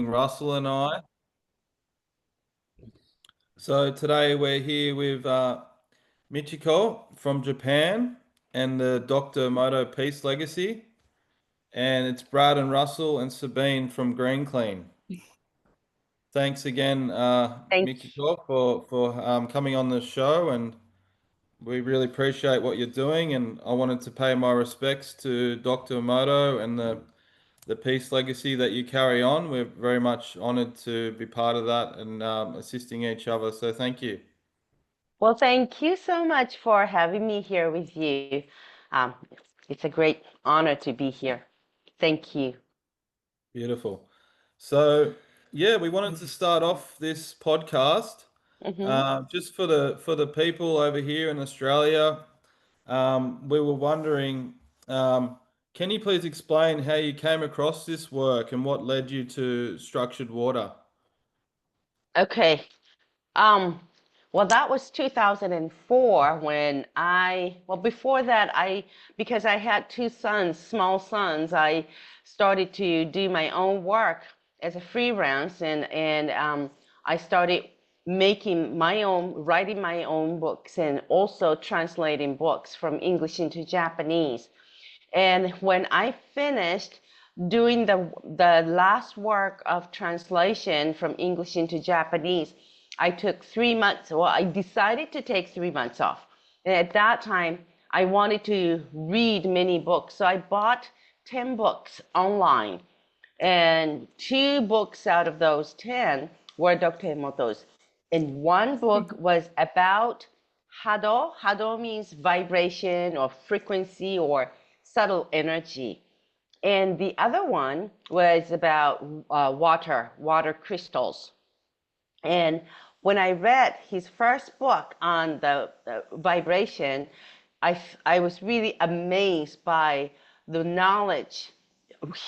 Russell and I. So today we're here with Michiko from Japan and the Dr. Emoto Peace Legacy. And it's Brad and Russell and Sabine from Greenclean. Thanks again, Thank Michiko, for coming on the show. And we really appreciate what you're doing. And I wanted to pay my respects to Dr. Emoto and the peace legacy that you carry on. We're very much honored to be part of that and assisting each other. So thank you. well, thank you so much for having me here with you. Um, it's a great honor to be here. Thank you. Beautiful. So yeah, we wanted to start off this podcast Hmm. just for the people over here in Australia. We were wondering, um, can you please explain how you came across this work and what led you to structured water? Okay. Um, well, that was 2004 when before that, because I had two sons, small sons, I started to do my own work as a freelance and I started writing my own books and also translating books from English into Japanese. And when I finished doing the last work of translation from English into Japanese, I took 3 months. Well, I decided to take 3 months off. And at that time, I wanted to read many books. So I bought 10 books online. And two books out of those 10 were Dr. Emoto's. And one book was about Hado. Hado means vibration or frequency or subtle energy. And the other one was about water crystals. And when I read his first book on the vibration, I was really amazed by the knowledge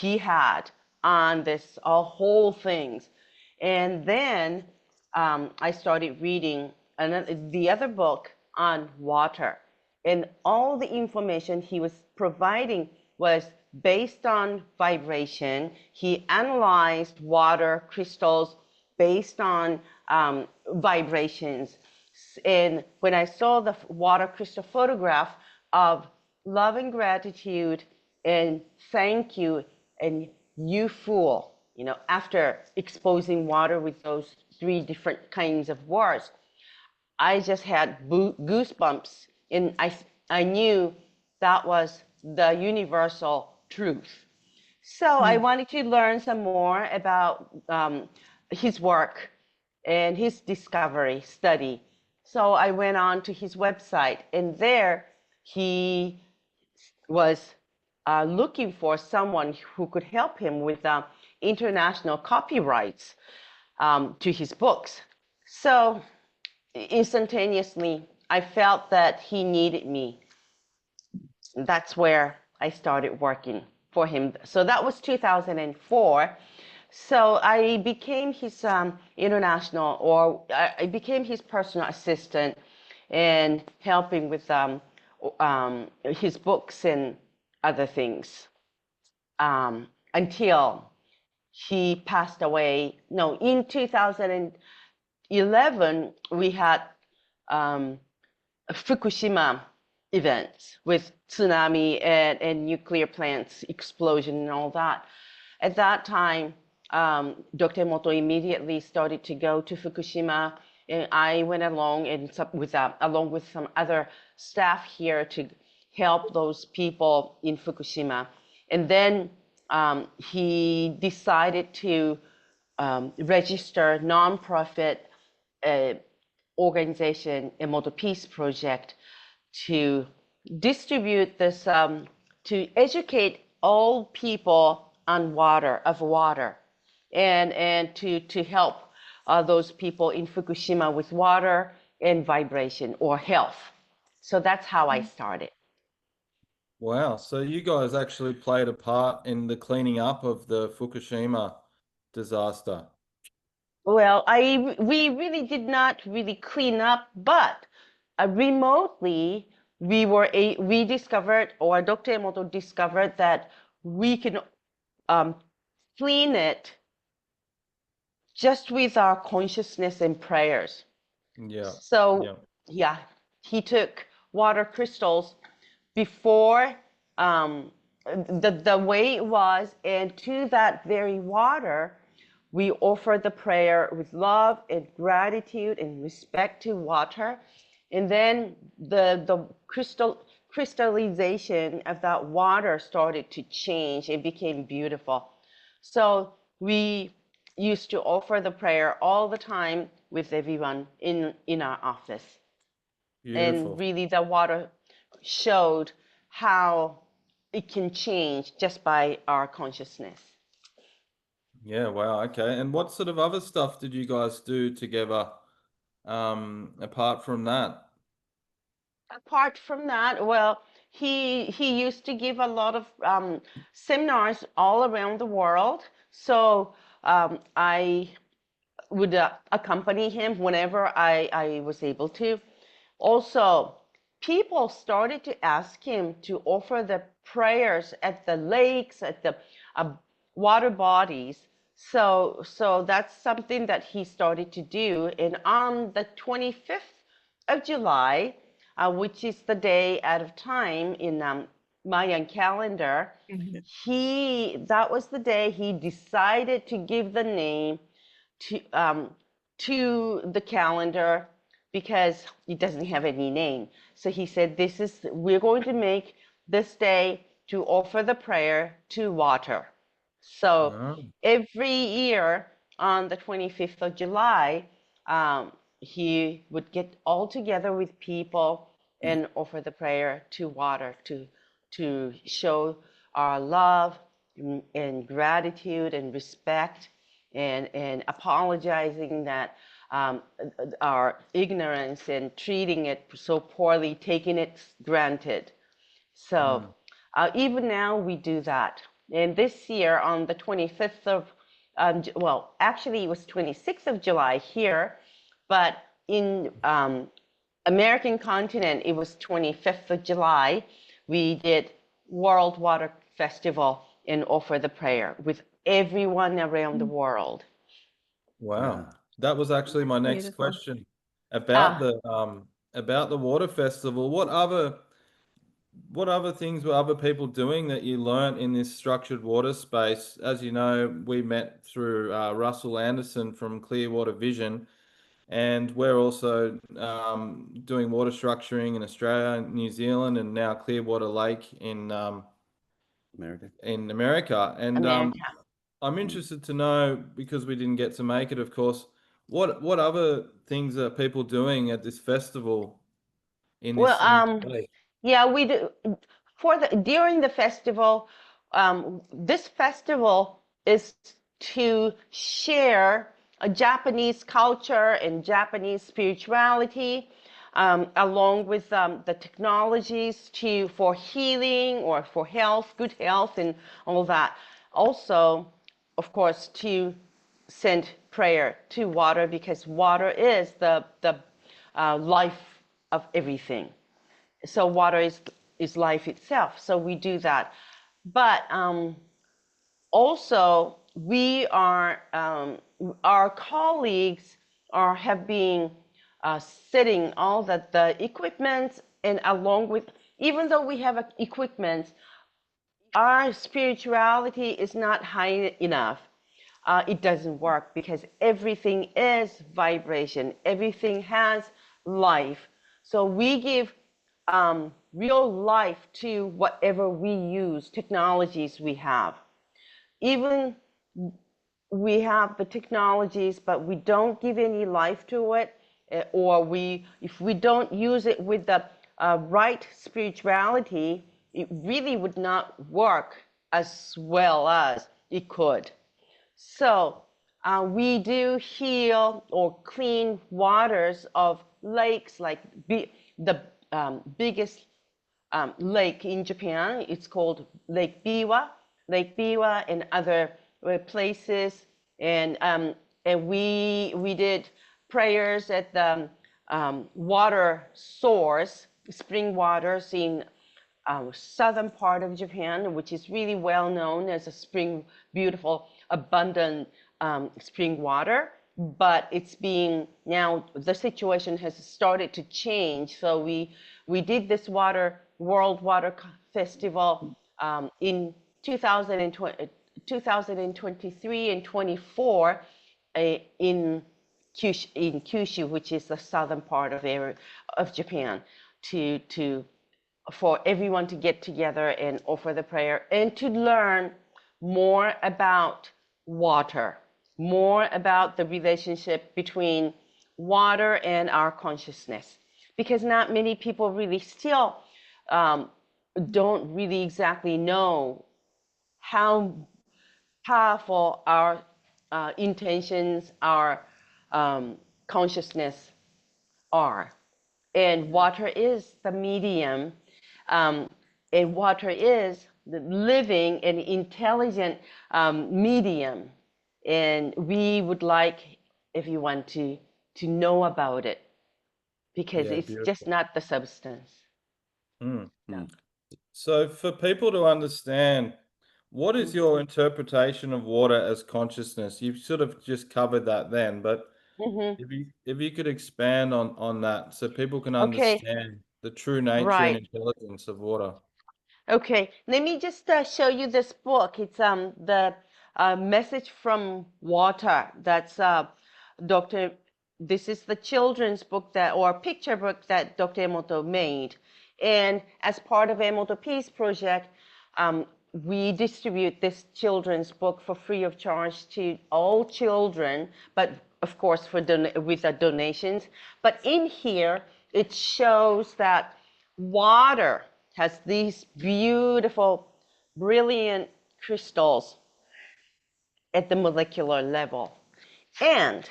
he had on this whole things. And then I started reading the other book on water. And all the information he was providing was based on vibration. He analyzed water crystals based on vibrations. And when I saw the water crystal photograph of love and gratitude and thank you and you fool, after exposing water with those three different kinds of words, I just had goosebumps, and I knew that was the universal truth. So I wanted to learn some more about his work and his discovery study. So I went on to his website, and there he was looking for someone who could help him with international copyrights to his books. So instantaneously, I felt that he needed me. That's where I started working for him. So that was 2004. So I became his I became his personal assistant and helping with his books and other things until he passed away. No, in 2011, we had um, Fukushima events with tsunami and nuclear plants explosion and all that. At that time, Dr. Emoto immediately started to go to Fukushima, and I went along along with some other staff here to help those people in Fukushima. And then he decided to register nonprofit uh, organization, Emoto Peace Project, to distribute this, to educate all people on water, and to help those people in Fukushima with water and vibration or health. So that's how I started. Wow. So you guys actually played a part in the cleaning up of the Fukushima disaster. Well, we really did not really clean up, but remotely we discovered, or Dr. Emoto discovered, that we can um, clean it just with our consciousness and prayers. Yeah. So, Yeah. yeah, he took water crystals before the way it was, and to that very water, we offer the prayer with love and gratitude and respect to water. And then the crystallization of that water started to change. It became beautiful. So we used to offer the prayer all the time with everyone in our office. And Beautiful. really the water showed how it can change just by our consciousness. Yeah, wow. Okay. And what sort of other stuff did you guys do together, apart from that? Apart from that, well, he used to give a lot of seminars all around the world. So I would accompany him whenever I was able to. Also, people started to ask him to offer the prayers at the lakes, at the uh, water bodies. So that's something that he started to do. And on the 25th of July, which is the day out of time in Mayan calendar, that was the day he decided to give the name to the calendar because it doesn't have any name. So he said, we're going to make this day to offer the prayer to water. So Oh, every year on the 25th of July, he would get all together with people and offer the prayer to water to show our love and gratitude and respect and apologizing that our ignorance and treating it so poorly, taking it granted. So mm. even now we do that. And this year on the 25th of, well, actually it was 26th of July here, but in American continent, it was 25th of July. We did World Water Festival and offer the prayer with everyone around the world. Wow. Yeah. That was actually my next Beautiful. question Ah, about the water festival. What other things were other people doing that you learnt in this structured water space? As you know, we met through Russell Anderson from Clearwater Vision, and we're also doing water structuring in Australia, New Zealand, and now Clearwater Lake America. in America. And America. I'm interested to know, because we didn't get to make it, of course, what other things are people doing at this festival Well, in this space? yeah, we do for the during the festival. This festival is to share a Japanese culture and Japanese spirituality, along with the technologies for healing or for health, good health, and all that. Also, of course, to send prayer to water because water is the life of everything. So water is life itself. So we do that. But also we are our colleagues have been setting all the equipment, and along with, even though we have equipment, our spirituality is not high enough. It doesn't work because everything is vibration, everything has life. So we give real life to whatever we use, technologies we have. Even we have the technologies, but we don't give any life to it, or if we don't use it with the right spirituality, it really would not work as well as it could. So we do heal or clean waters of lakes, like the biggest lake in Japan. It's called Lake Biwa, and other places. And we did prayers at the water source, spring waters in southern part of Japan, which is really well known as a spring, beautiful, abundant spring water, but it's being now the situation has started to change. So we did this World Water Festival in 2023 and 24 in Kyushu, which is the southern part of Japan, for everyone to get together and offer the prayer and to learn more about water, more about the relationship between water and our consciousness. Because not many people really still don't really exactly know how powerful our intentions, our consciousness are. And water is the medium, and water is the living and intelligent medium. And we would like everyone to know about it, because Yeah, it's just beautiful. not the substance. Mm. Mm. So for people to understand, what is your interpretation of water as consciousness? You've sort of just covered that then, but Mm-hmm. if you could expand on that so people can Okay, understand the true nature and right. intelligence of water. Okay, let me just show you this book. It's the Message from Water. That's Dr. This is the children's book that, or picture book that Dr. Emoto made. And as part of Emoto Peace Project, we distribute this children's book for free of charge to all children, but of course with the donations. But in here, it shows that water has these beautiful, brilliant crystals at the molecular level. And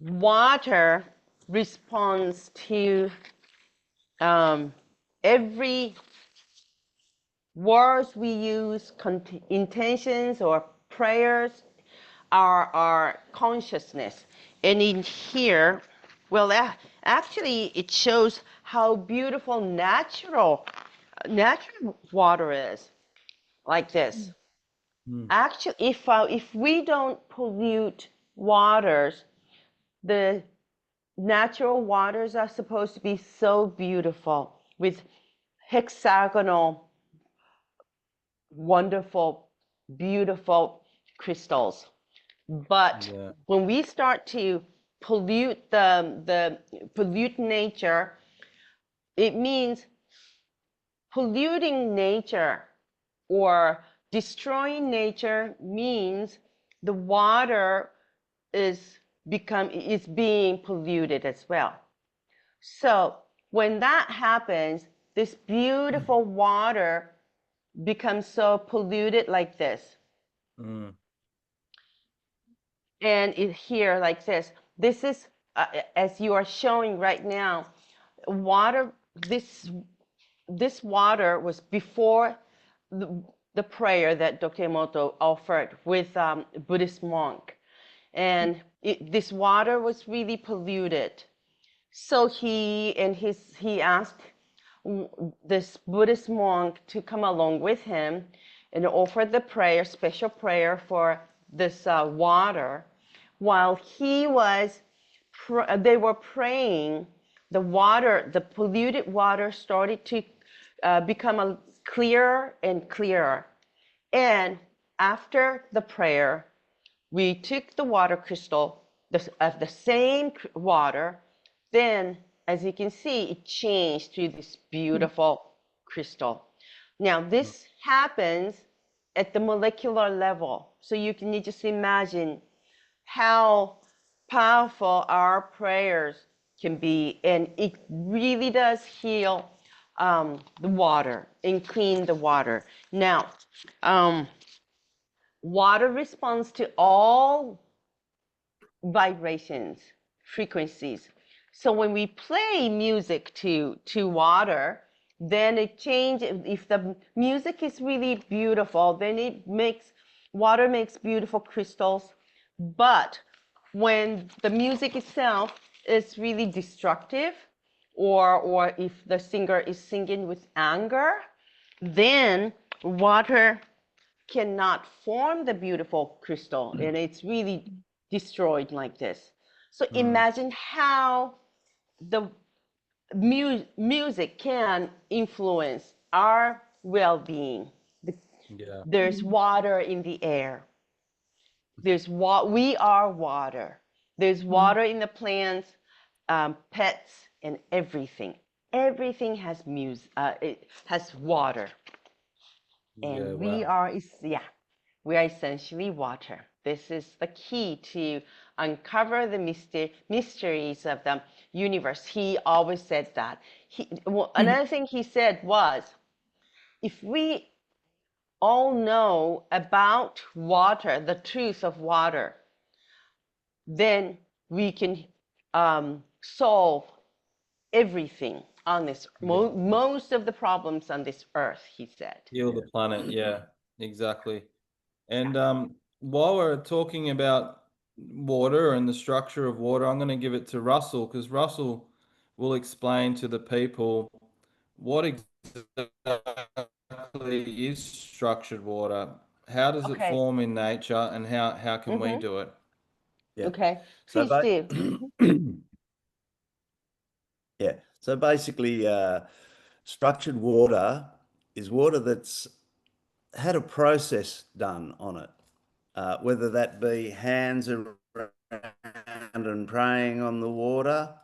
water responds to every words we use, intentions or prayers, our consciousness. And in here, well, actually, it shows how beautiful natural water is, like this. Mm. Actually, if we don't pollute waters, the natural waters are supposed to be so beautiful with hexagonal, wonderful, beautiful crystals. But Yeah. when we start to pollute pollute nature, it means polluting nature or destroying nature means the water is being polluted as well. So when that happens, this beautiful water becomes so polluted like this. Mm. And here like this. This is, as you are showing right now, water, this water was before the prayer that Dr. Emoto offered with Buddhist monk. And this water was really polluted. So he asked this Buddhist monk to come along with him and offer the prayer, special prayer for this water. While they were praying, the polluted water started to become clearer and clearer. And after the prayer, we took the water crystal of the same water. Then, as you can see, it changed to this beautiful crystal. Now, this happens at the molecular level. So you can just imagine how powerful our prayers can be. And it really does heal the water and clean the water. Now, water responds to all vibrations, frequencies. So when we play music to water, then it changes. If the music is really beautiful, then water makes beautiful crystals. But when the music itself is really destructive, or if the singer is singing with anger, then water cannot form the beautiful crystal, and it's really destroyed like this. So imagine how the music can influence our well-being. Yeah. There's water in the air. We are water. There's water in the plants, pets, and everything. Everything has music. It has water, Yeah. and Wow. we are essentially water. This is the key to uncover the mysteries of the universe. He always said that. Another thing he said was, if we all know about water, the truth of water, then we can solve everything on this, most of the problems on this earth, he said. Heal the planet. Yeah, exactly. And while we're talking about water and the structure of water, I'm going to give it to Russell because Russell will explain to the people what exactly is structured water. How does it Okay. form in nature, and how can we do it? Yeah. Okay. So, Please do. yeah. So basically, structured water is water that's had a process done on it, whether that be hands around and praying on the water,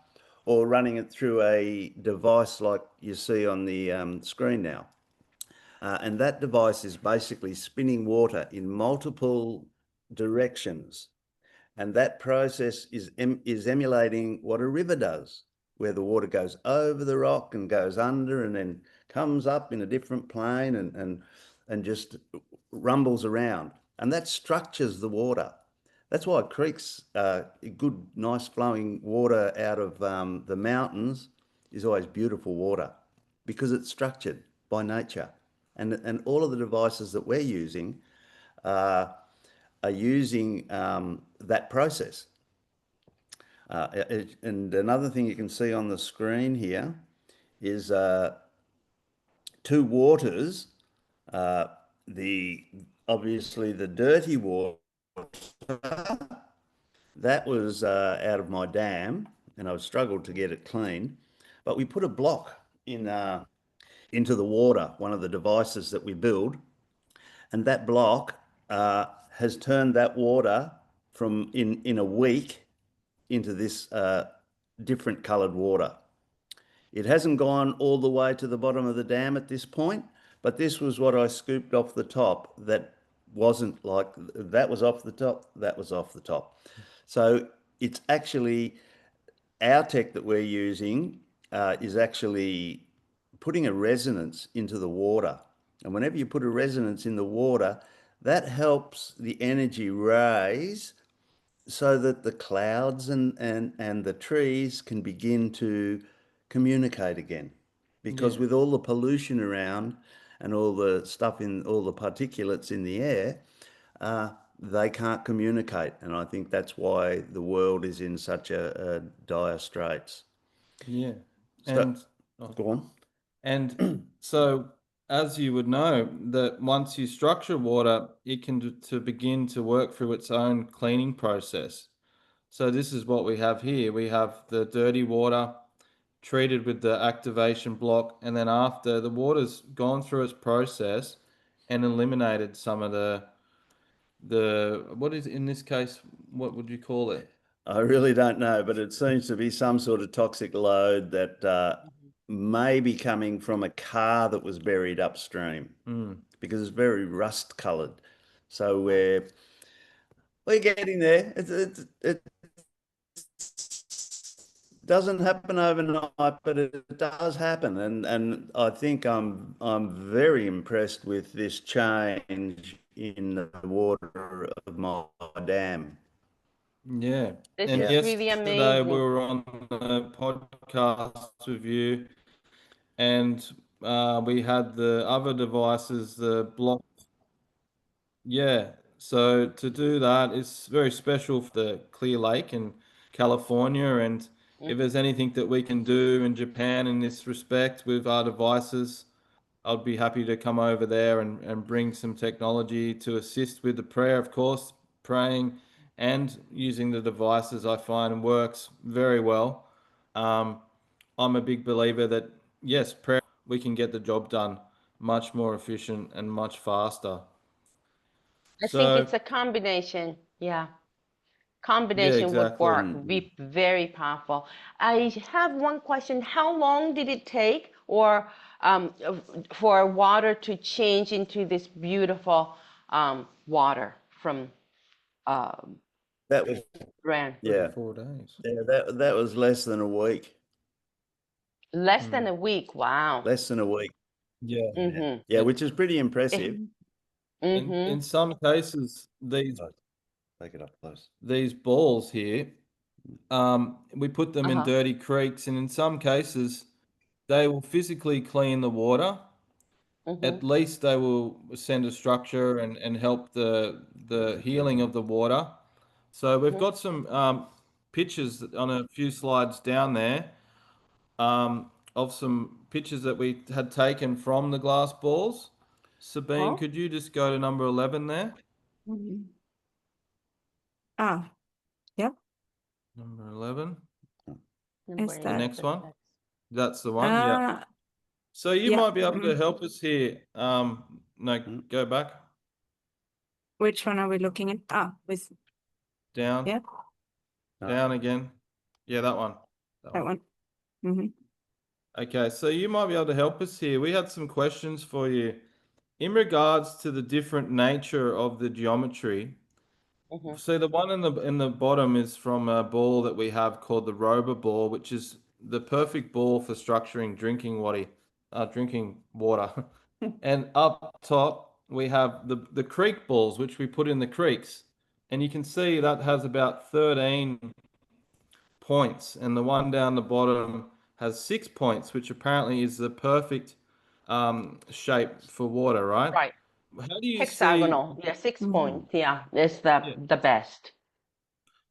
or running it through a device like you see on the screen now. And that device is basically spinning water in multiple directions. And that process is emulating what a river does, where the water goes over the rock and goes under and then comes up in a different plane and just rumbles around. And that structures the water. That's why creeks, good, nice flowing water out of the mountains is always beautiful water, because it's structured by nature. And all of the devices that we're using are using that process. And another thing you can see on the screen here is two waters. The obviously the dirty water, that was out of my dam, and I've struggled to get it clean. But we put a block in into the water, one of the devices that we build, and that block has turned that water from in a week into this different coloured water. It hasn't gone all the way to the bottom of the dam at this point, but this was what I scooped off the top. That wasn't like, that was off the top, that was off the top. So it's actually, our tech that we're using is actually putting a resonance into the water. And whenever you put a resonance in the water, that helps the energy raise so that the clouds and the trees can begin to communicate again. Because Yeah. with all the pollution around and all the stuff in all the particulates in the air, they can't communicate. And I think that's why the world is in such a dire straits. Yeah. So, And go on. And so, as you would know, that once you structure water, it can to begin to work through its own cleaning process. So this is what we have here. We have the dirty water treated with the activation block, and then after the water's gone through its process and eliminated some of the what is in this case, what would you call it? I really don't know, but it seems to be some sort of toxic load that may be coming from a car that was buried upstream, because it's very rust coloured. So we're getting there. It doesn't happen overnight, but it does happen, and I think I'm very impressed with this change in the water of my dam. Yeah. This And Yeah. is really yesterday we amazing. were on a podcast with you, and we had the other devices, the block. Yeah. So to do that, it's very special for the Clear Lake in California. And if there's anything that we can do in Japan in this respect with our devices, I'd be happy to come over there and bring some technology to assist with the prayer, of course, praying and using the devices I find works very well. I'm a big believer that, yes, prayer, we can get the job done much more efficient and much faster. I think So, it's a combination. Yeah. yeah, Combination would exactly. work, be very powerful. I have one question. How long did it take for water to change into this beautiful water from That was, Ran? yeah, 4 days. yeah, that was less than a week. Less than a week. Wow. Less than a week. Yeah. Mm-hmm. Yeah, which is pretty impressive. Mm-hmm. In some cases, Take it up close. these balls here, we put them in Uh-huh. dirty creeks, and in some cases, they will physically clean the water. Mm-hmm. At least they will send a structure and help the healing of the water. So we've got some pictures on a few slides down there of some pictures that we had taken from the glass balls. Sabine, Huh? could you just go to number 11 there? Ah, yep. Number 11. Number Is The that- next one. That's the one. Yeah. So you yeah, might be able to help us here. No, go back. Which one are we looking at? Ah, with Down. yeah, Down again. Yeah, that one. that one. Mm-hmm. Okay, so you might be able to help us here. We had some questions for you in regards to the different nature of the geometry. Mm-hmm. So the one in the bottom is from a ball that we have called the Rover ball, which is the perfect ball for structuring drinking water. And up top we have the creek balls, which we put in the creeks, and you can see that has about 13 points, and the one down the bottom has 6 points, which apparently is the perfect shape for water, right? Right. How do you see? Hexagonal. Yeah, 6 points. Yeah, it's the best.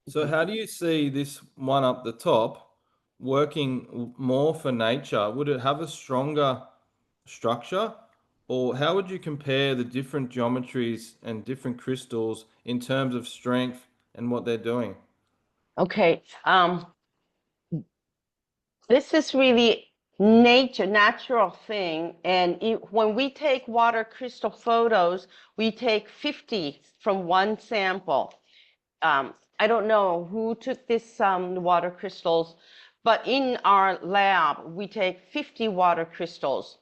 So how do you see this one up the top working more for nature? Would it have a stronger structure? Or how would you compare the different geometries and different crystals in terms of strength and what they're doing? Okay. This is really natural thing. And when we take water crystal photos, we take 50 from one sample. I don't know who took this water crystals, but in our lab, we take 50 water crystals.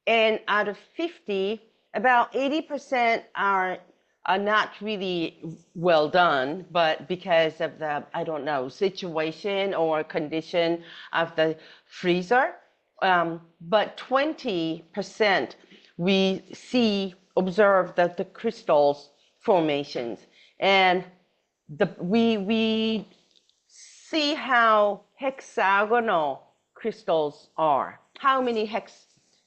And out of 50, about 80% are not really well done, but because of the, I don't know, situation or condition of the freezer. But 20% we observe that the crystals formations. And we see how hexagonal crystals are, how many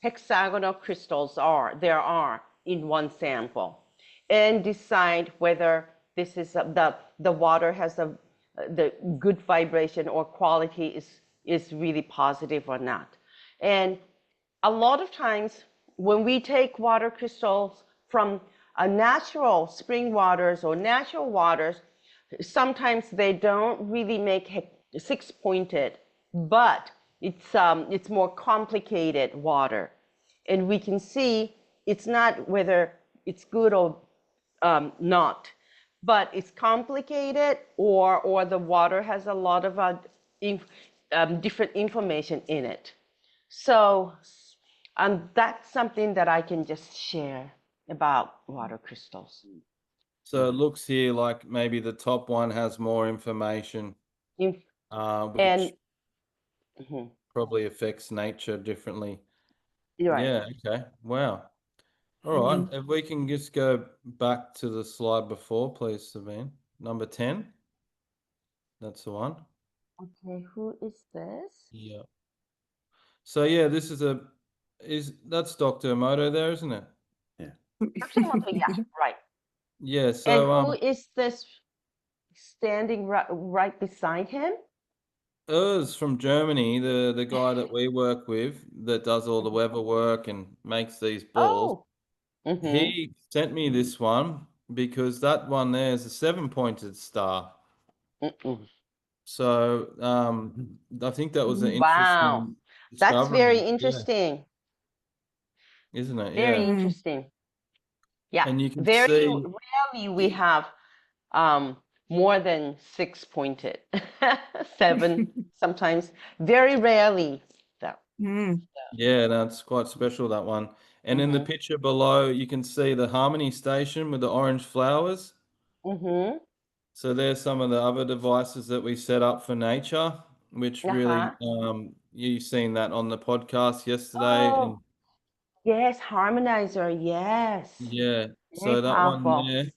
hexagonal crystals there are in one sample, and decide whether this is the water has the good vibration or quality is really positive or not. And a lot of times when we take water crystals from natural spring waters or natural waters, sometimes they don't really make six-pointed, but it's more complicated water, and we can see it's not whether it's good or not, but it's complicated or the water has a lot of different information in it. So that's something that I can just share about water crystals. So it looks here like maybe the top one has more information, which And mhm, probably affects nature differently. you're right. Yeah, okay. Wow. All right. If we can just go back to the slide before, please, Sabine. Number 10. That's the one. Okay, who is this? Yeah. So yeah, this is that's Dr. Emoto there, isn't it? Dr. Emoto, yeah, right. Yeah, And so who is this standing right beside him? Urs from Germany, the guy that we work with that does all the weather work and makes these balls, Oh. Mm-hmm. he sent me this one because that one there is a 7-pointed star. Mm-mm. So I think that was an Wow. interesting That's very discovery. Yeah, interesting. isn't it? Very Yeah. Mm. interesting. Yeah. And you can Very see, rarely we have more than 6-pointed. 7 sometimes. Very rarely though. Mm. yeah, that's quite special, that one. And in the Mm-hmm. picture below, you can see the Harmony Station with the orange flowers. Mm-hmm. So there's some of the other devices that we set up for nature, which Uh-huh. really, you've seen that on the podcast yesterday. Oh, And yes, harmonizer. Yes. yeah, Very so that one powerful. there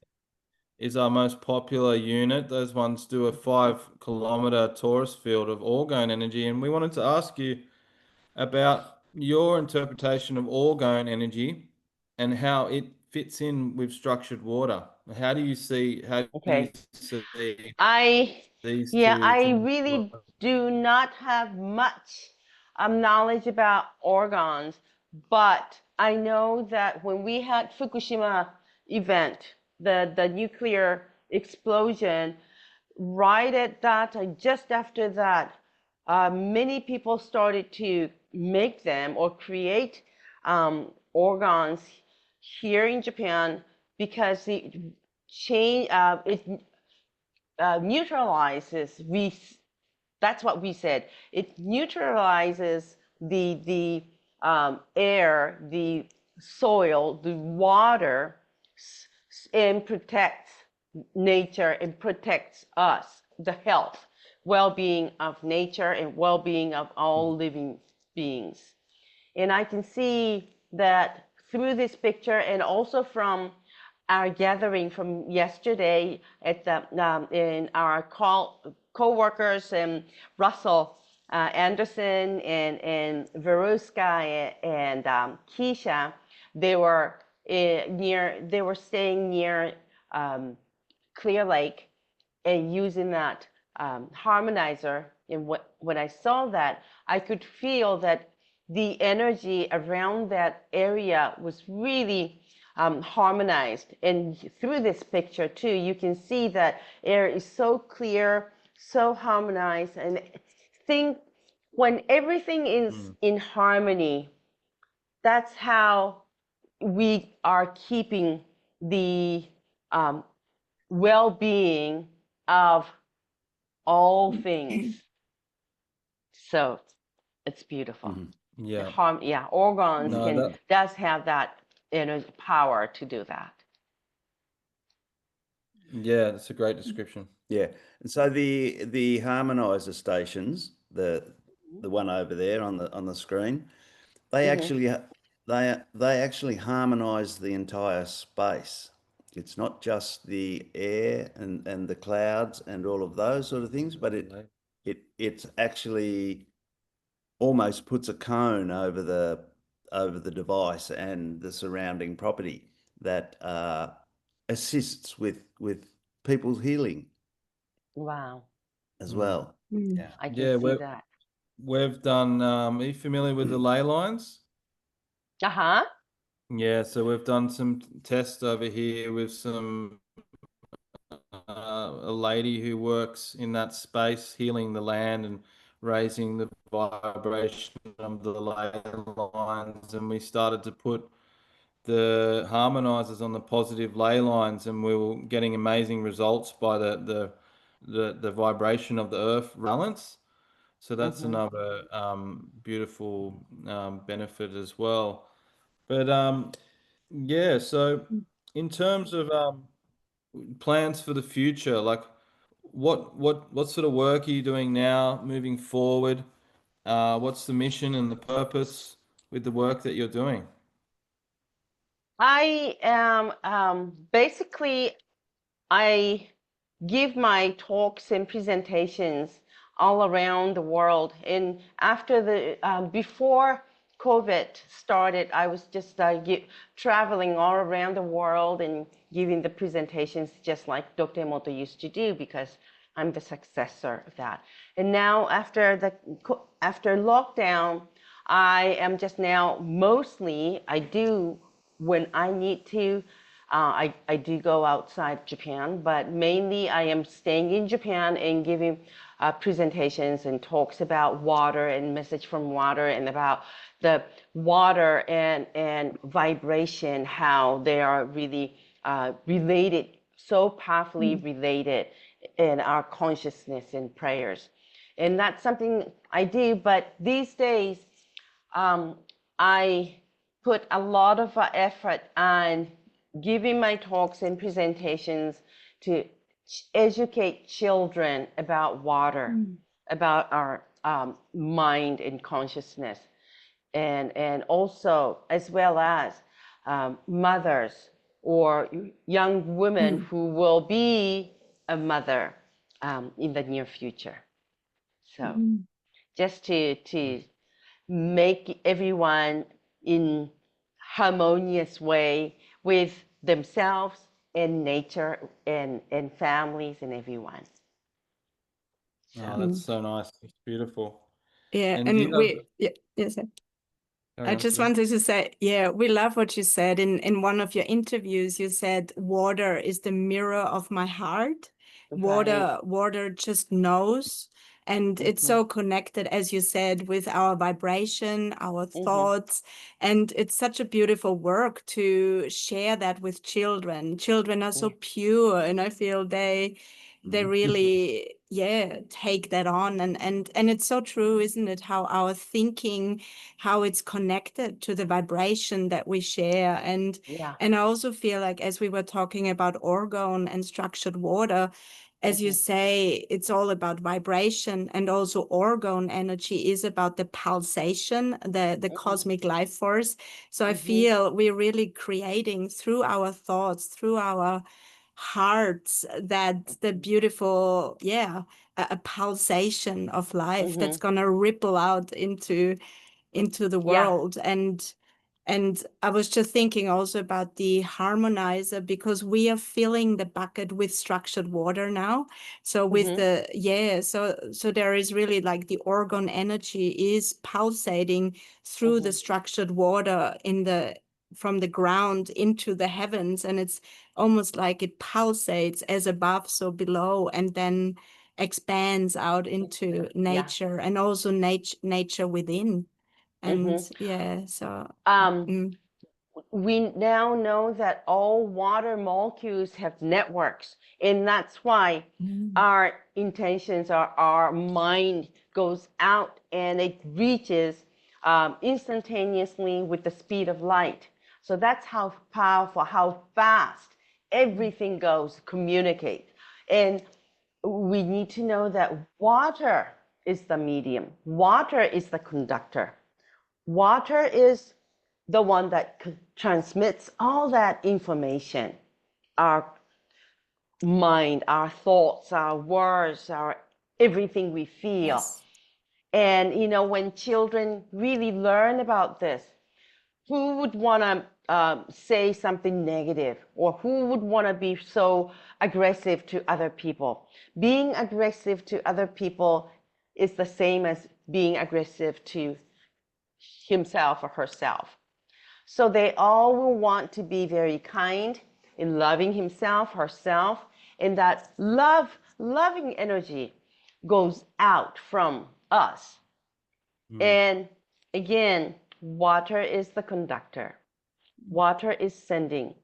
is our most popular unit. Those ones do a 5-kilometer torus field of orgone energy. And we wanted to ask you about your interpretation of orgone energy and how it fits in with structured water. How do you Okay. see I, these yeah, two I things? really do not have much knowledge about organs, but I know that when we had Fukushima event, the nuclear explosion, right at that time, just after that, many people started to make them or create organs here in Japan because it neutralizes. That's what we said. It neutralizes the air, the soil, the water, and protects nature and protects us, the health, well-being of nature and well-being of all living beings. And I can see that through this picture and also from our gathering from yesterday at the in our co-workers and Rustle, Anderson and Veruska and Keisha, they were they were staying near um, Clear Lake and using that harmonizer. And when I saw that, I could feel that the energy around that area was really harmonized. And through this picture too, you can see that air is so clear, so harmonized. And think when everything is in harmony, that's how we are keeping the um, well-being of all things. So it's beautiful. Mhm. Yeah. Yeah, organs No, can does have that power to do that. yeah, that's a great description. Yeah. And so the harmonizer stations, the one over there on the screen, they Mm-hmm. actually they actually harmonize the entire space. It's not just the air and the clouds and all of those sort of things, but it's actually almost puts a cone over the device and the surrounding property that assists with people's healing Wow, as well. Mm. Yeah. I can Yeah, see that. we've done, are you familiar with the ley lines? Uh-huh. Yeah, so we've done some tests over here with a lady who works in that space, healing the land and raising the vibration of the ley lines. And we started to put the harmonizers on the positive ley lines, and we were getting amazing results by the vibration of the earth balance. So that's Mm-hmm. another beautiful benefit as well. But yeah, so in terms of plans for the future, like what sort of work are you doing now moving forward? What's the mission and the purpose with the work that you're doing? I am basically I give my talks and presentations all around the world. And after before COVID started, I was just traveling all around the world and giving the presentations just like Dr. Emoto used to do because I'm the successor of that. And now after lockdown, I am just now mostly, I do when I need to, I do go outside Japan, but mainly I am staying in Japan and giving presentations and talks about water and message from water and about the water and vibration, how they are really related, so powerfully related in our consciousness and prayers. And that's something I do, but these days I put a lot of effort on giving my talks and presentations to educate children about water, about our mind and consciousness, and also as well as mothers or young women who will be a mother in the near future. So just to make everyone in harmonious way with themselves and nature and families and everyone. So. Oh, that's so nice. It's beautiful. Yeah, And do you have, yes. carry I on, just Sabine. wanted to say, yeah, we love what you said. In one of your interviews, you said water is the mirror of my heart. Right. Water just knows. And it's so connected, as you said, with our vibration, our thoughts. And it's such a beautiful work to share that with children. Children are so pure, and I feel they really, yeah, take that on. And it's so true, isn't it? How our thinking, how it's connected to the vibration that we share. And I also feel like, as we were talking about orgone and structured water, as you say, it's all about vibration, and also orgone energy is about the pulsation, the cosmic life force. So I feel we're really creating through our thoughts, through our hearts, that the beautiful, a pulsation of life that's gonna ripple out into the world. And I was just thinking also about the harmonizer, because we are filling the bucket with structured water now. So with so there is really like the orgone energy is pulsating through the structured water from the ground into the heavens, and it's almost like it pulsates as above, so below, and then expands out into nature, and also nature within. And so we now know that all water molecules have networks, and that's why our intentions, our mind goes out and it reaches instantaneously with the speed of light. So that's how powerful, how fast everything goes, communicate. And we need to know that water is the medium, water is the conductor. Water is the one that transmits all that information, our mind, our thoughts, our words, our everything we feel. yes. And when children really learn about this, who would want to say something negative, or who would want to be so aggressive to other people? Being aggressive to other people is the same as being aggressive to himself or herself. So they all will want to be very kind in loving himself, herself, and that loving energy goes out from us. And again, water is the conductor. Water is sending.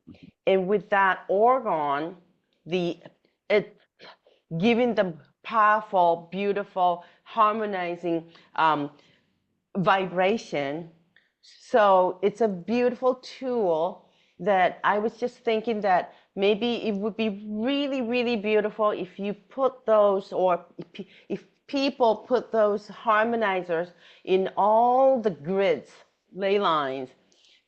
And with that orgone, it giving the powerful, beautiful, harmonizing vibration. So it's a beautiful tool that I was just thinking that maybe it would be really, really beautiful if you put those, or if people put those harmonizers in all the grids, ley lines,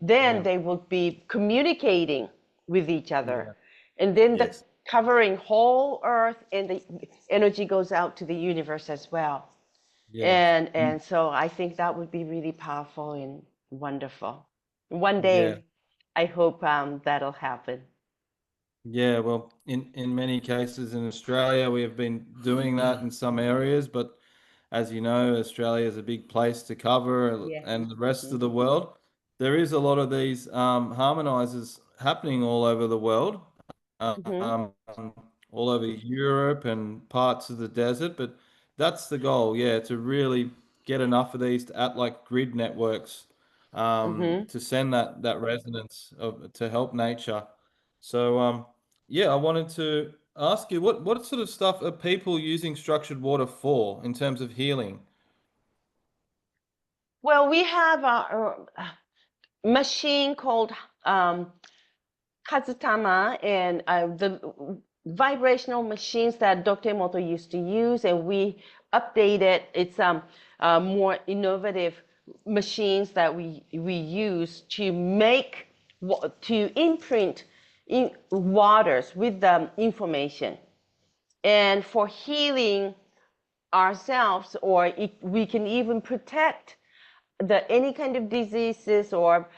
then they would be communicating with each other. And then the covering whole earth, and the energy goes out to the universe as well. And so I think that would be really powerful and wonderful. One day, I hope that'll happen. Yeah, well, in many cases in Australia, we have been doing that in some areas, but as you know, Australia is a big place to cover, Yeah. and the rest of the world, there is a lot of these harmonizers happening all over the world, um, all over Europe and parts of the desert. But that's the goal, yeah, to really get enough of these to act like grid networks, to send that resonance to help nature. So, yeah, I wanted to ask you what sort of stuff are people using structured water for in terms of healing? Well, we have a machine called Kazutama, and the vibrational machines that Dr. Emoto used to use, and we updated. It's more innovative machines that we use to make to imprint in waters with the information, and for healing ourselves, or we can even protect any kind of diseases, or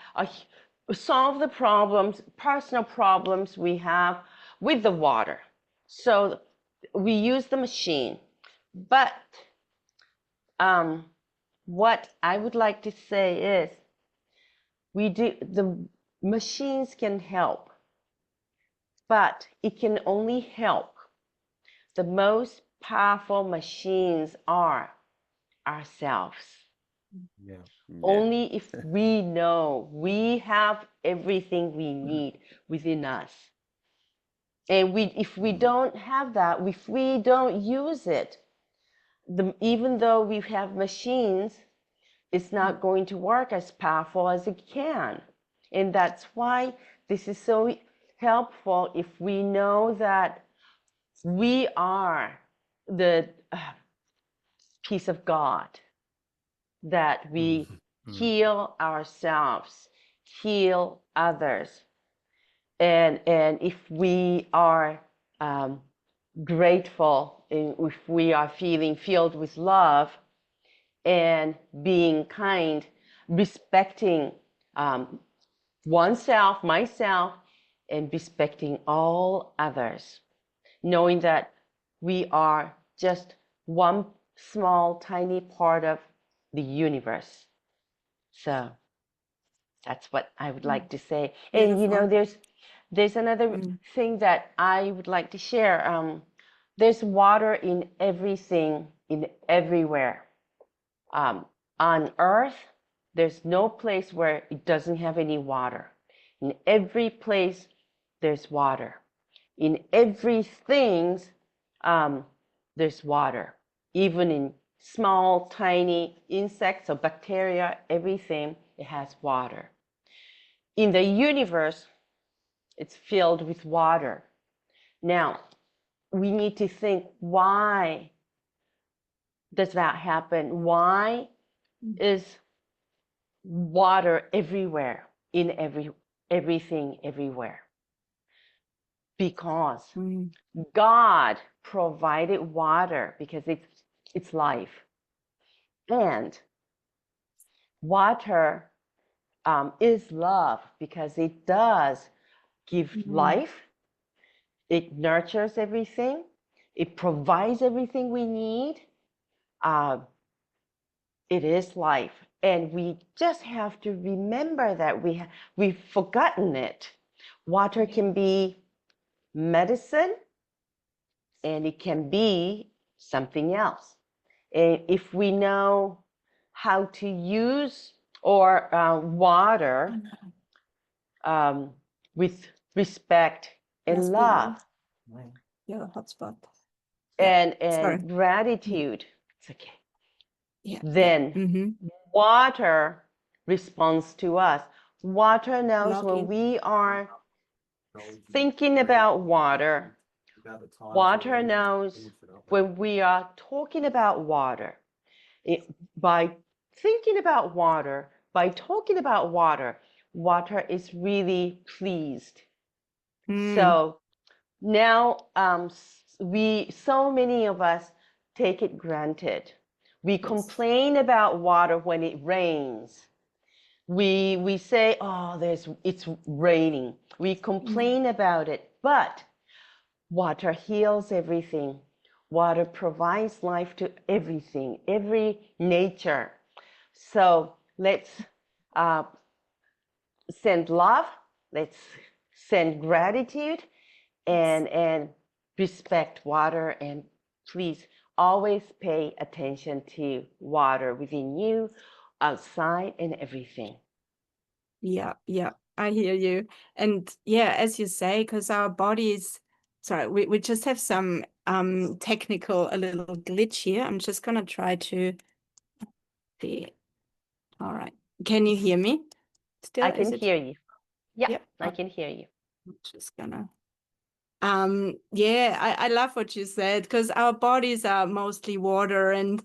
solve the problems, personal problems we have with the water. So we use the machine. But what I would like to say is the machines can help, but it can only help. The most powerful machines are ourselves. Yeah. Only if we know we have everything we need within us. And if we don't have that, if we don't use it, even though we have machines, it's not going to work as powerful as it can. And that's why this is so helpful if we know that we are the peace of God, that we heal ourselves, heal others. And if we are grateful, if we are feeling filled with love and being kind, respecting oneself, myself, and respecting all others, knowing that we are just one small, tiny part of the universe. So that's what I would like to say. And you know, Beautiful. there's another thing that I would like to share. There's water in everything, in everywhere. On Earth, there's no place where it doesn't have any water. In every place, there's water. In everything, there's water. Even in small, tiny insects or bacteria, everything, it has water. In the universe, it's filled with water. Now, we need to think, why does that happen? Why is water everywhere, in everything, everywhere? Because God provided water, because it's life. And water is love, because it does give life. It nurtures everything. It provides everything we need. It is life. And we just have to remember that we've forgotten it. Water can be medicine, and it can be something else. And if we know how to use or water with respect and love Yeah, hotspot. and gratitude, it's okay. Yeah. Then water responds to us. Water knows when we are thinking about water. Water knows when we are talking about water. By thinking about water, by talking about water, water is really pleased. So now so many of us take it granted. We complain about water when it rains. We say, oh, it's raining. We complain about it But water heals everything. Water provides life to everything, every nature. So let's send love, let's send gratitude, and respect water, and please always pay attention to water within you, outside, and everything. Yeah, yeah, I hear you. And yeah, as you say, because our bodies, sorry, we just have some technical, a little glitch here. I'm just gonna try to see. All right. Can you hear me still? I can Is it? hear you. Yeah, Yep. I can hear you. I'm just gonna yeah, I love what you said, because our bodies are mostly water, and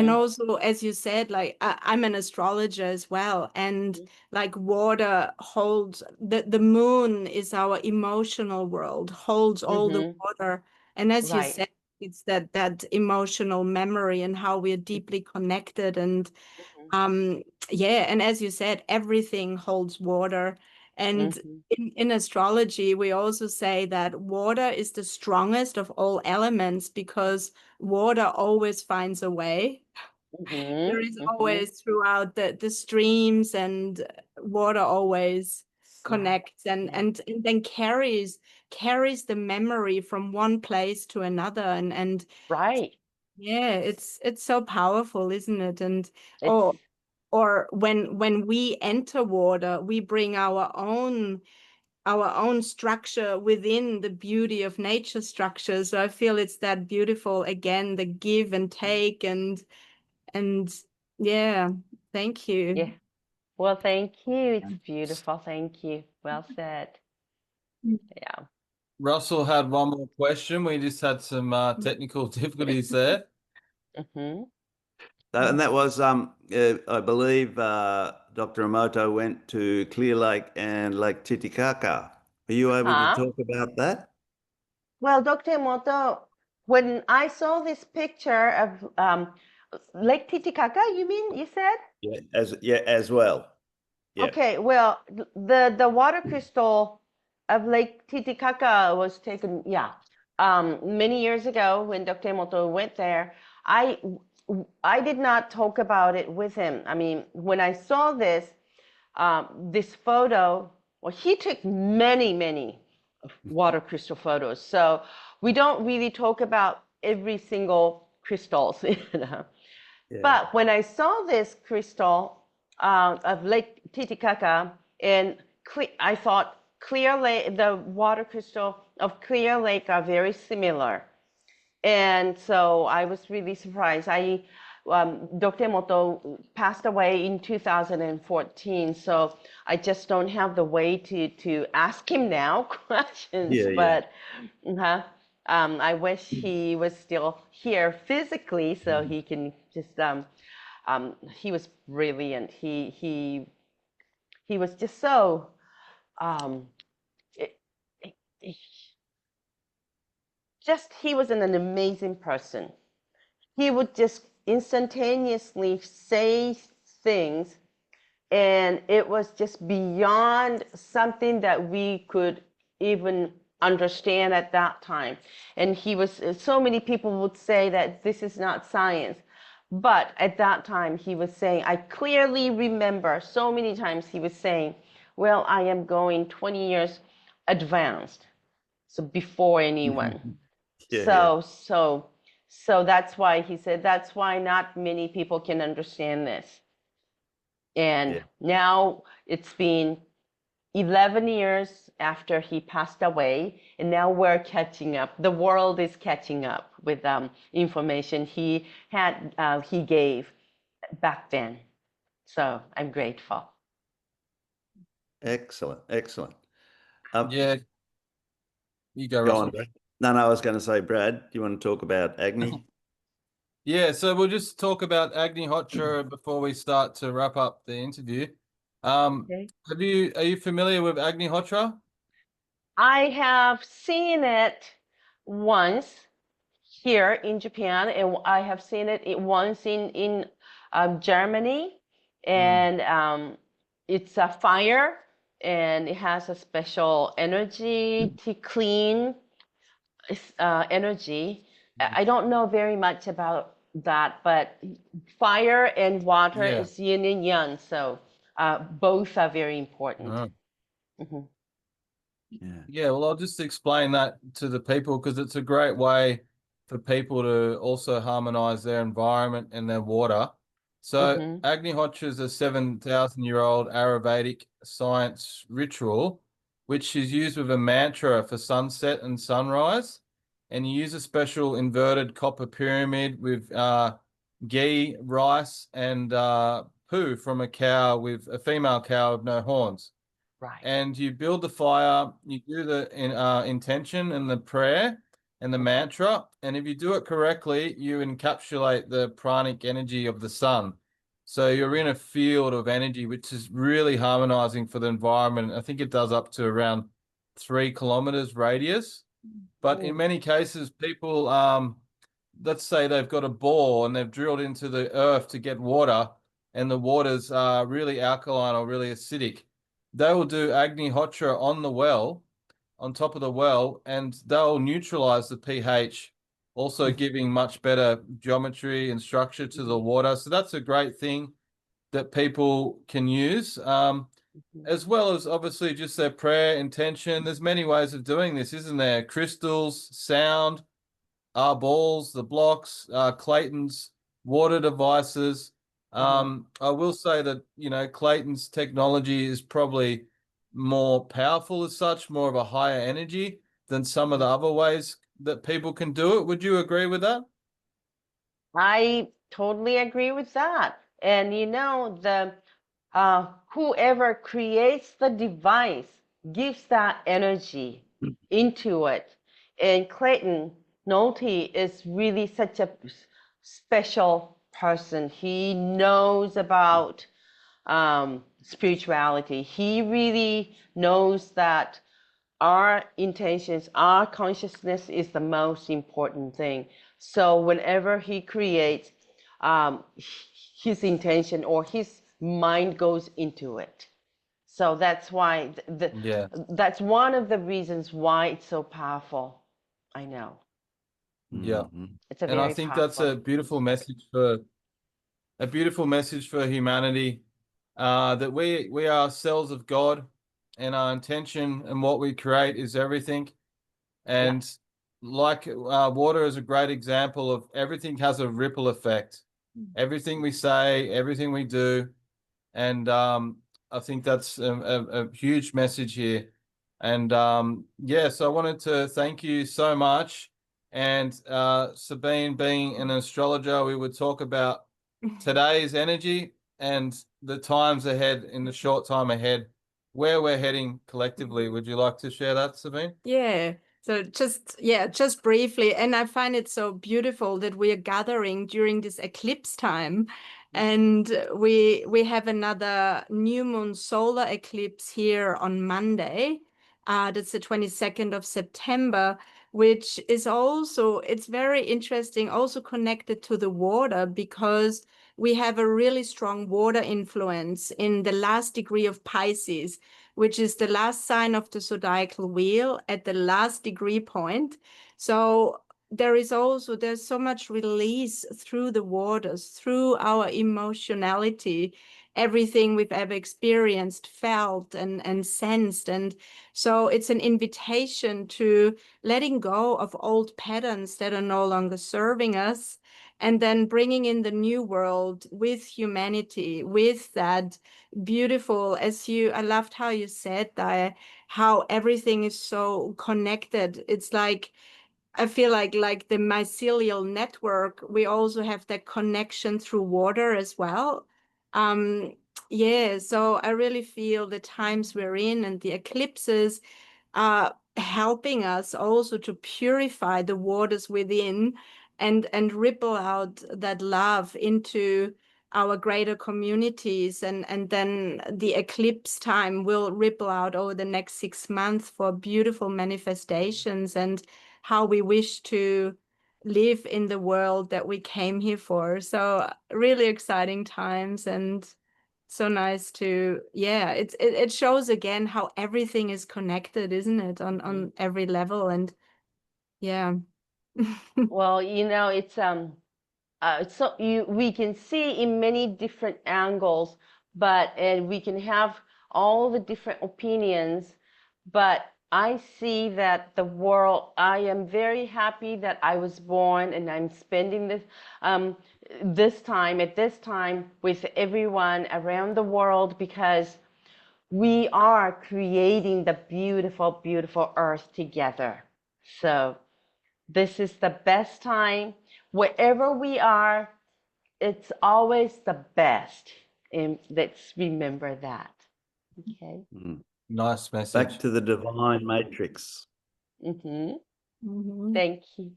also, as you said, like I'm an astrologer as well, and like water holds the moon is our emotional world, holds all the water, and as you Right. said, it's that emotional memory and how we're deeply connected, and yeah, and as you said, everything holds water. And in astrology, we also say that water is the strongest of all elements, because water always finds a way. There is always, throughout the streams, and water always connects and then carries the memory from one place to another, and Right. yeah, it's so powerful, isn't it? And It's or when we enter water, we bring our own structure within the beauty of nature structure. So I feel it's that beautiful, again, the give and take, and yeah, thank you. yeah. Well, thank you. It's beautiful. Thank you. Well said. Yeah. Russell had one more question. We just had some technical difficulties there. And that was, I believe Dr. Emoto went to Clear Lake and Lake Titicaca. Are you able to talk about that? Well, Dr. Emoto, when I saw this picture of Lake Titicaca, you said? Yeah, as well. Yeah. Okay, well, the water crystal of Lake Titicaca was taken, many years ago when Dr. Emoto went there. I did not talk about it with him. I mean, when I saw this photo, well, he took many water crystal photos. So we don't really talk about every single crystals, you know. Yeah. But when I saw this crystal of Lake Titicaca, and I thought Clear Lake, the water crystal of Clear Lake are very similar. And so I was really surprised. Dr. Emoto passed away in 2014, so I just don't have the way to ask him now questions. Yeah, but I wish he was still here physically, so he can just. He was brilliant. He was just so. It, it, he was an amazing person. He would just instantaneously say things, and it was just beyond something that we could even understand at that time. And he was, so many people would say that this is not science, but at that time he was saying, I clearly remember so many times he was saying, well, I am going 20 years advanced, so before anyone. So that's why he said, that's why not many people can understand this. And now it's been 11 years after he passed away, and now we're catching up. The world is catching up with information he gave back then. So I'm grateful. Excellent. Yeah. You go, Go Russell. on, Brad. No, I was going to say, Brad, do you want to talk about Agni? Yeah, so we'll just talk about Agni Hotra before we start to wrap up the interview. Okay. Are you familiar with Agni Hotra? I have seen it once here in Japan, and I have seen it once in Germany, and it's a fire and it has a special energy to clean energy. I don't know very much about that, but fire and water Yeah. is yin and yang, so both are very important. Uh, Mhm. Yeah. yeah, well, I'll just explain that to the people because it's a great way for people to also harmonize their environment and their water. So Mhm. Agnihotra is a 7,000-year-old Ayurvedic science ritual, which is used with a mantra for sunset and sunrise. And you use a special inverted copper pyramid with ghee, rice, and poo from a cow with a female cow with no horns. Right. And you build the fire, you do the intention and the prayer and the mantra. And if you do it correctly, you encapsulate the pranic energy of the sun. So you're in a field of energy, which is really harmonizing for the environment. I think it does up to around 3 kilometers radius. But in many cases, people, let's say they've got a bore and they've drilled into the earth to get water, and the water's really alkaline or really acidic. They will do Agnihotra on the well, on top of the well, and they'll neutralize the pH, also giving much better geometry and structure to the water. So that's a great thing that people can use, as well as obviously just their prayer intention. There's many ways of doing this, isn't there? Crystals, sound, balls, the blocks, Clayton's water devices. I will say that, Clayton's technology is probably more powerful as such, more of a higher energy than some of the other ways that people can do it. Would you agree with that? I totally agree with that. And the whoever creates the device gives that energy into it. And Clayton Nolte is really such a special person. He knows about spirituality. He really knows that our intentions, our consciousness is the most important thing. So whenever he creates, his intention or his mind goes into it. So that's why Yeah. that's one of the reasons why it's so powerful. I know Yeah. Mhm. it's a And I very think that's powerful. a beautiful message for humanity, that we are cells of God, and our intention and what we create is everything. Yeah. And like water is a great example of everything has a ripple effect. Everything we say, everything we do, and I think that's a huge message here. And yes, I wanted to thank you so much. And Sabine, being an astrologer, we would talk about today's energy and the times ahead, in the short time ahead, where we're heading collectively. Would you like to share that, Sabine? Yeah. So just briefly, and I find it so beautiful that we are gathering during this eclipse time, and we have another new moon solar eclipse here on Monday. That's the 22nd of September, which is also, it's very interesting, also connected to the water, because we have a really strong water influence in the last degree of Pisces, which is the last sign of the zodiacal wheel at the last degree point. So there's so much release through the waters, through our emotionality, everything we've ever experienced, felt, and sensed. And so it's an invitation to letting go of old patterns that are no longer serving us, and then bringing in the new world with humanity, with that beautiful, I loved how you said that, how everything is so connected. It's like, I feel like the mycelial network, we also have that connection through water as well. Um, yeah, so I really feel the times we're in and the eclipses are helping us also to purify the waters within, and ripple out that love into our greater communities, and then the eclipse time will ripple out over the next 6 months for beautiful manifestations and how we wish to live in the world that we came here for. So really exciting times, and so nice to, yeah, it shows again how everything is connected, isn't it, on every level. And yeah. Well, you know, it's so we can see in many different angles, but and we can have all the different opinions, but I see that the world, I am very happy that I was born and I'm spending this time at this time with everyone around the world, because we are creating the beautiful, beautiful earth together. So this is the best time. Wherever we are, it's always the best. And let's remember that. Okay. Nice Back message. to the divine matrix. Thank you.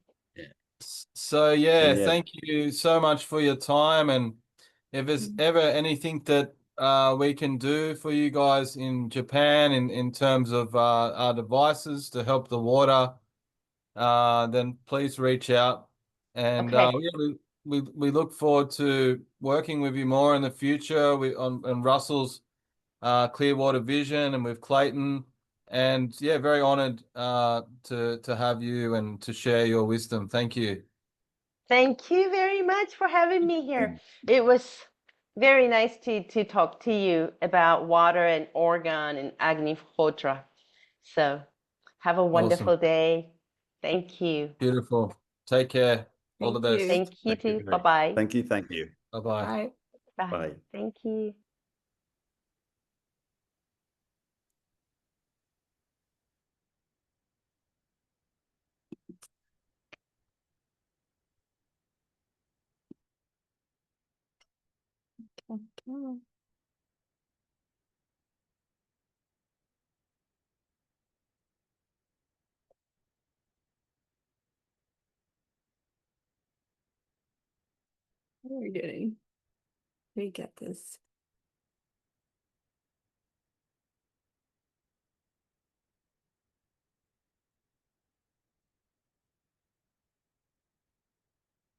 So yeah, And yeah, thank you so much for your time. And if there's ever anything that we can do for you guys in Japan in terms of our devices to help the water, then please reach out. And Okay. yeah, we look forward to working with you more in the future. On Russell's Clearwater Vision and with Clayton. And yeah, very honored to have you and to share your wisdom. Thank you. Thank you very much for having me here. It was very nice to talk to you about water and organ and Agnihotra. So have a wonderful Awesome. day. Thank you. Beautiful. Take care. All the Thank best. you. Thank you thank you. too. Bye-bye. Thank you. Thank you. Bye-bye. Bye. Bye. Bye. Thank you. Okay. How are we doing? We get this.